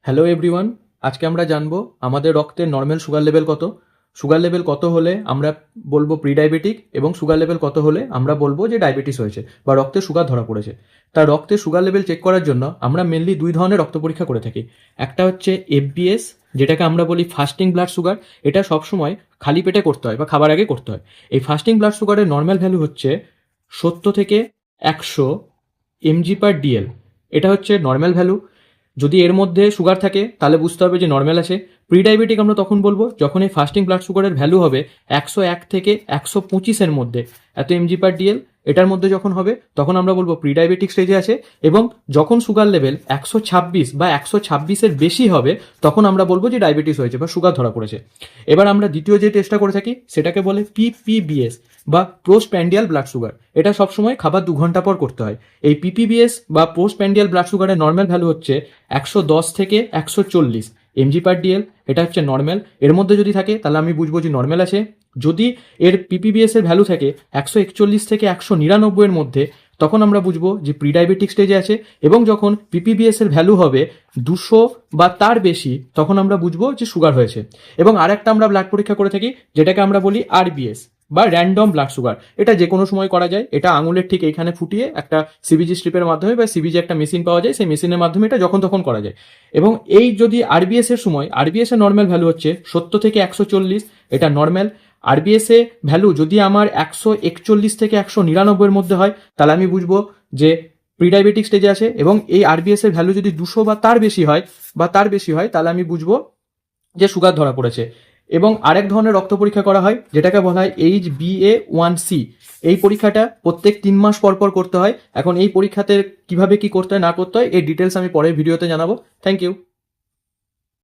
Hello everyone, আজকে আমরা জানবো আমাদের রক্তের নর্মাল সুগার লেভেল কত। সুগার লেভেল কত হলে আমরা বলবো প্রি ডায়াবেটিক, এবং সুগার লেভেল কত হলে আমরা বলবো যে ডায়াবেটিস হয়েছে বা রক্তে সুগার ধরা পড়েছে। তার রক্তে সুগার লেভেল চেক করার জন্য আমরা মেনলি দুই ধরনের রক্ত পরীক্ষা করে থাকি। একটা হচ্ছে এফবিএস, যেটাকে আমরা বলি ফাস্টিং ব্লাড সুগার। এটা সবসময় খালি পেটে করতে হয় বা খাবার আগে করতে হয়। এই ফাস্টিং ব্লাড সুগারের নর্মাল ভ্যালু হচ্ছে 70 থেকে 100 mg/dl। এটা হচ্ছে নর্মাল ভ্যালু। যদি এর মধ্যে সুগার থাকে তাহলে বুঝতে হবে যে নর্মাল আছে। প্রি ডায়াবেটিক আমরা তখন বলবো যখন এই ফাস্টিং ব্লাড সুগারের ভ্যালু হবে 101 থেকে 125-এর মধ্যে, এত mg/dl। এটার মধ্যে যখন হবে তখন আমরা বলবো প্রি ডায়াবেটিক স্টেজে আছে। এবং যখন সুগার লেভেল 126 বা 126-এর বেশি হবে তখন আমরা বলবো যে ডায়াবেটিস হয়েছে বা সুগার ধরা পড়েছে। এবার আমরা দ্বিতীয় যে টেস্টটা করে থাকি সেটাকে বলে পিপিবিএস বা পোস্টপ্যান্ডিয়াল ব্লাড সুগার। এটা সবসময় খাবার 2 ঘন্টা পর করতে হয়। এই পিপিবিএস বা পোস্টপ্যান্ডিয়াল ব্লাড সুগারের নর্মাল ভ্যালু হচ্ছে 110 থেকে 140 mg/dl। এটা হচ্ছে নর্মাল। এর মধ্যে যদি থাকে তাহলে আমি বুঝবো যে নর্মাল আছে। যদি এর পিপিবিএস এর ভ্যালু থাকে 141 থেকে 199-এর মধ্যে, তখন আমরা বুঝবো যে প্রি ডায়াবেটিক স্টেজে আছে। এবং যখন পিপিবিএস এর ভ্যালু হবে 200 বা তার বেশি, তখন আমরা বুঝবো যে সুগার হয়েছে। এবং আরেকটা আমরা ব্লাড পরীক্ষা করে থাকি যেটাকে আমরা বলি আরবিএস বা র্যান্ডম ব্লাড সুগার। এটা যে কোনো সময় করা যায়। এটা আঙুলের ঠিক এইখানে ফুটিয়ে একটা সিবিজি স্ট্রিপের মাধ্যমে বা সিবিজি একটা মেশিন পাওয়া যায়, সেই মেশিনের মাধ্যমে এটা যখন তখন করা যায়। এবং এই যদি আরবিএস এর সময়, আরবিএস এর নর্মাল ভ্যালু হচ্ছে 70 থেকে 140, এটা নর্মাল। আরবিএস এ ভ্যালু যদি আমার 141 থেকে 199-এর মধ্যে হয় তাহলে আমি বুঝবো যে প্রি ডায়াবেটিক স্টেজে আছে। এবং এই আরবিএস এর ভ্যালু যদি 200 বা তার বেশি হয় তাহলে আমি বুঝবো যে সুগার ধরা পড়েছে। এবং আরেক ধরনের রক্ত পরীক্ষা করা হয় যেটাকে বলা হয় HbA1c। এই পরীক্ষাটা প্রত্যেক 3 মাস পর পর করতে হয়। এখন এই পরীক্ষাতে কিভাবে কি করতে হয় না করতে হয় এই ডিটেলস আমি পরের ভিডিওতে জানাবো। Thank you.